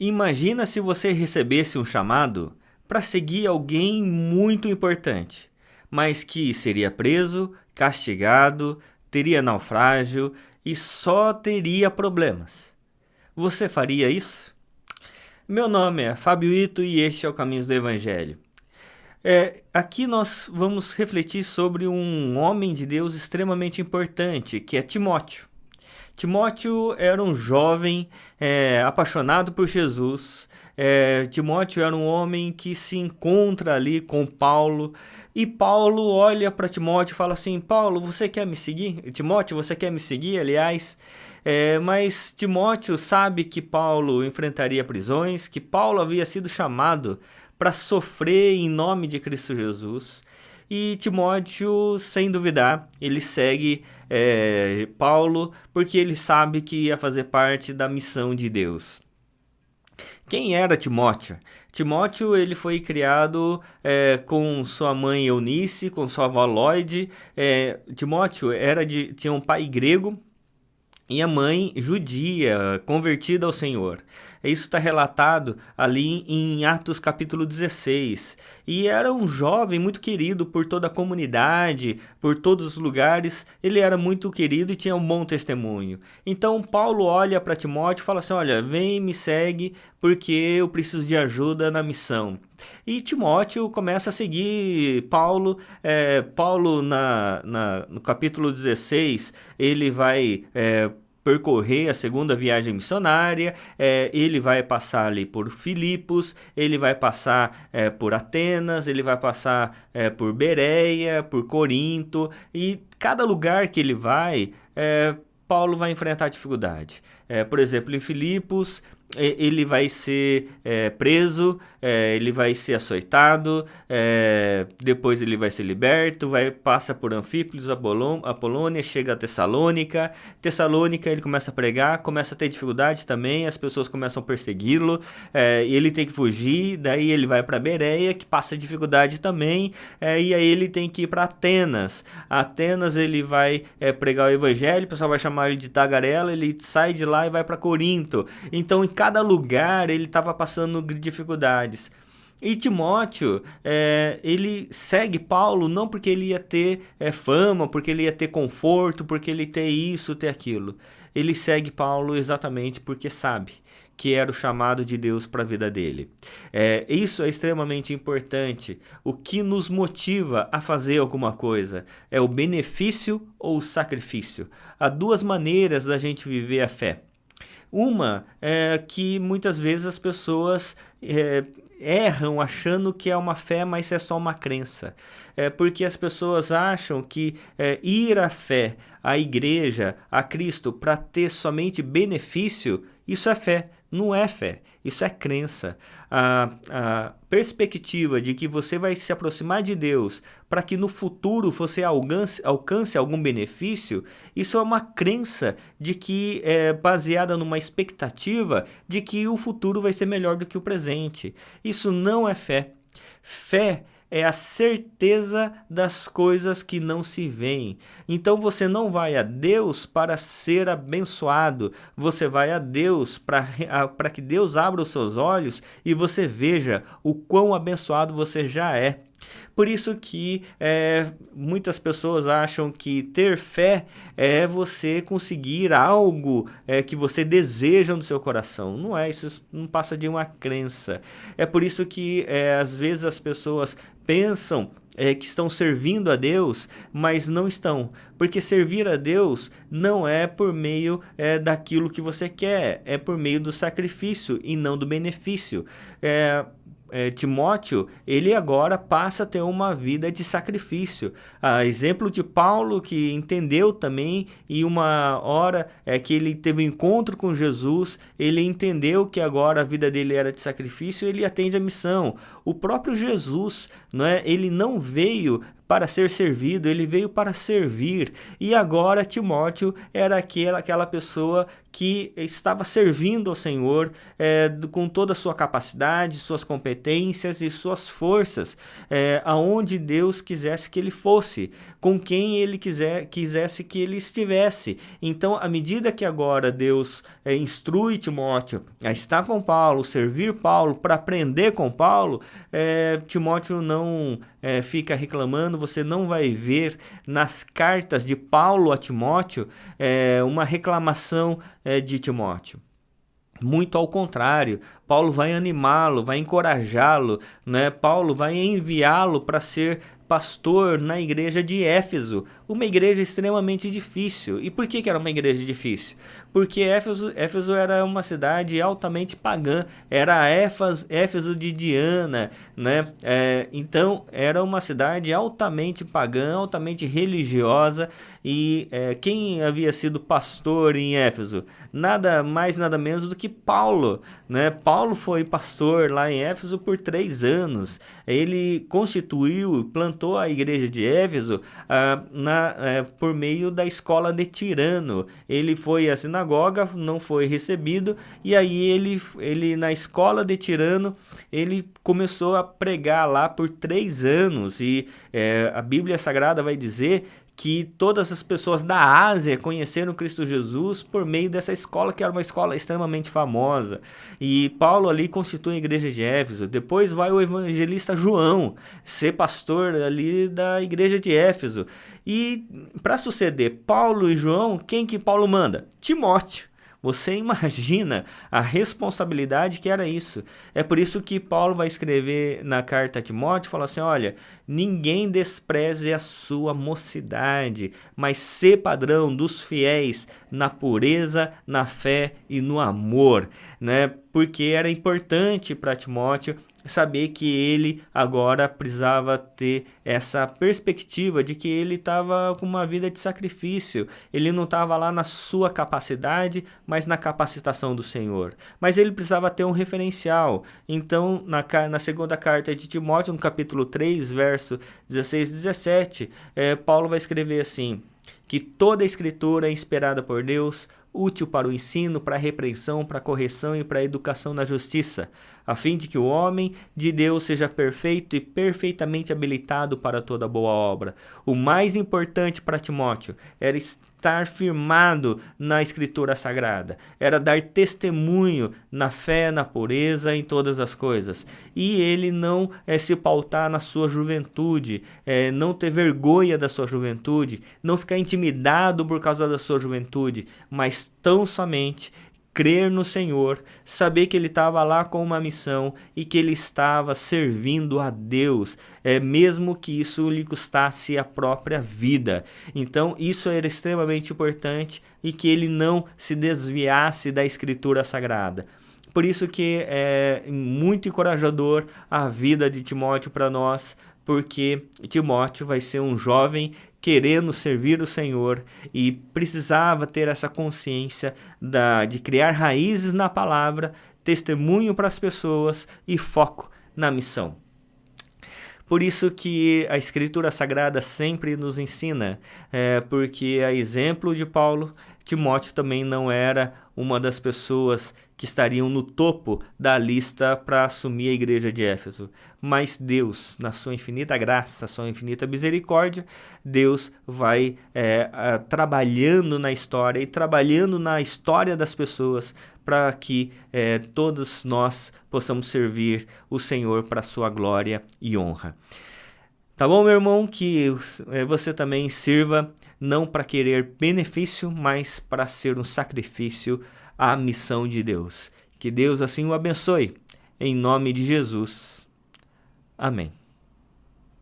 Imagina se você recebesse um chamado para seguir alguém muito importante, mas que seria preso, castigado, teria naufrágio e só teria problemas. Você faria isso? Meu nome é Fábio Ito e este é o Caminhos do Evangelho. Aqui nós vamos refletir sobre um homem de Deus extremamente importante, que é Timóteo. Timóteo era um jovem apaixonado por Jesus. Timóteo era um homem que se encontra ali com Paulo. E Paulo olha para Timóteo e fala assim: Paulo, você quer me seguir? Timóteo, você quer me seguir? Aliás, mas Timóteo sabe que Paulo enfrentaria prisões, que Paulo havia sido chamado para sofrer em nome de Cristo Jesus. E Timóteo, sem duvidar, ele segue Paulo porque ele sabe que ia fazer parte da missão de Deus. Quem era Timóteo? Timóteo ele foi criado com sua mãe Eunice, com sua avó Lóide. Timóteo tinha um pai grego e a mãe judia, convertida ao Senhor. Isso está relatado ali em Atos capítulo 16. E era um jovem muito querido por toda a comunidade, por todos os lugares. Ele era muito querido e tinha um bom testemunho. Então Paulo olha para Timóteo e fala assim: olha, vem, me segue, porque eu preciso de ajuda na missão. E Timóteo começa a seguir Paulo. Paulo, no capítulo 16, ele vai percorrer a segunda viagem missionária. Ele vai passar ali por Filipos, ele vai passar por Atenas, ele vai passar por Bereia, por Corinto, e cada lugar que ele vai, Paulo vai enfrentar dificuldade. Por exemplo, em Filipos, ele vai ser preso, ele vai ser açoitado, depois ele vai ser liberto, passa por Anfípolis, Apolônia, chega a Tessalônica. Tessalônica ele começa a pregar, começa a ter dificuldade também, as pessoas começam a persegui-lo, e ele tem que fugir, daí ele vai para Bereia, que passa dificuldade também, e aí ele tem que ir para Atenas. Atenas ele vai pregar o evangelho, o pessoal vai chamar ele de tagarela, ele sai de lá e vai para Corinto. Então em cada lugar ele estava passando dificuldades. E Timóteo, ele segue Paulo não porque ele ia ter fama, porque ele ia ter conforto, porque ele ia ter isso, ter aquilo. Ele segue Paulo exatamente porque sabe que era o chamado de Deus para a vida dele. Isso é extremamente importante. O que nos motiva a fazer alguma coisa é o benefício ou o sacrifício. Há duas maneiras da gente viver a fé. Uma é que muitas vezes as pessoas erram achando que é uma fé, mas é só uma crença. Porque as pessoas acham que ir à fé, à igreja, a Cristo, para ter somente benefício, isso é fé. Não é fé, isso é crença. A perspectiva de que você vai se aproximar de Deus para que no futuro você alcance algum benefício, isso é uma crença de que é baseada numa expectativa de que o futuro vai ser melhor do que o presente. Isso não é fé. Fé é a certeza das coisas que não se veem. Então você não vai a Deus para ser abençoado, você vai a Deus para que Deus abra os seus olhos e você veja o quão abençoado você já é. Por isso que muitas pessoas acham que ter fé é você conseguir algo que você deseja no seu coração. Não é, isso não passa de uma crença. É por isso que às vezes as pessoas pensam que estão servindo a Deus, mas não estão. Porque servir a Deus não é por meio daquilo que você quer, é por meio do sacrifício e não do benefício. Timóteo, ele agora passa a ter uma vida de sacrifício. Exemplo de Paulo, que entendeu também, e uma hora que ele teve um encontro com Jesus, ele entendeu que agora a vida dele era de sacrifício, ele atende a missão. O próprio Jesus, não é? Ele não veio para ser servido, ele veio para servir. E agora Timóteo era aquela pessoa que estava servindo ao Senhor com toda a sua capacidade, suas competências e suas forças, aonde Deus quisesse que ele fosse, com quem ele quisesse que ele estivesse. Então, à medida que agora Deus instrui Timóteo a estar com Paulo, servir Paulo, para aprender com Paulo, Timóteo não fica reclamando. Você não vai ver nas cartas de Paulo a Timóteo uma reclamação de Timóteo. Muito ao contrário, Paulo vai animá-lo, vai encorajá-lo, né? Paulo vai enviá-lo para ser pastor na igreja de Éfeso, uma igreja extremamente difícil. E por que era uma igreja difícil? Porque Éfeso era uma cidade altamente pagã, era Éfeso de Diana, né? Então era uma cidade altamente pagã, altamente religiosa. E quem havia sido pastor em Éfeso? Nada mais, nada menos do que Paulo, né? Paulo foi pastor lá em Éfeso por 3 anos. Ele constituiu, plantou a igreja de Éfeso por meio da escola de Tirano. Ele foi à sinagoga, não foi recebido, e aí ele na escola de Tirano, ele começou a pregar lá por 3 anos, e a Bíblia Sagrada vai dizer que todas as pessoas da Ásia conheceram Cristo Jesus por meio dessa escola, que era uma escola extremamente famosa. E Paulo ali constitui a igreja de Éfeso. Depois vai o evangelista João ser pastor ali da igreja de Éfeso. E para suceder Paulo e João, quem que Paulo manda? Timóteo. Você imagina a responsabilidade que era isso. É por isso que Paulo vai escrever na carta a Timóteo, fala assim, olha, ninguém despreze a sua mocidade, mas sê padrão dos fiéis na pureza, na fé e no amor, né? Porque era importante para Timóteo saber que ele agora precisava ter essa perspectiva de que ele estava com uma vida de sacrifício. Ele não estava lá na sua capacidade, mas na capacitação do Senhor. Mas ele precisava ter um referencial. Então, na segunda carta de Timóteo, no capítulo 3, verso 16 e 17, Paulo vai escrever assim, que toda a escritura é inspirada por Deus, útil para o ensino, para a repreensão, para a correção e para a educação na justiça, a fim de que o homem de Deus seja perfeito e perfeitamente habilitado para toda boa obra. O mais importante para Timóteo era estar firmado na Escritura Sagrada, era dar testemunho na fé, na pureza, em todas as coisas. E ele não se pautar na sua juventude, não ter vergonha da sua juventude, não ficar intimidado por causa da sua juventude, mas tão somente crer no Senhor, saber que ele estava lá com uma missão e que ele estava servindo a Deus, mesmo que isso lhe custasse a própria vida. Então isso era extremamente importante, e que ele não se desviasse da Escritura Sagrada. Por isso que é muito encorajador a vida de Timóteo para nós, porque Timóteo vai ser um jovem querendo servir o Senhor e precisava ter essa consciência de criar raízes na palavra, testemunho para as pessoas e foco na missão. Por isso que a Escritura Sagrada sempre nos ensina, porque a exemplo de Paulo, Timóteo também não era uma das pessoas que estariam no topo da lista para assumir a igreja de Éfeso. Mas Deus, na sua infinita graça, sua infinita misericórdia, Deus vai trabalhando na história e trabalhando na história das pessoas para que todos nós possamos servir o Senhor para a sua glória e honra. Tá bom, meu irmão? Que você também sirva não para querer benefício, mas para ser um sacrifício à missão de Deus. Que Deus assim o abençoe. Em nome de Jesus. Amém.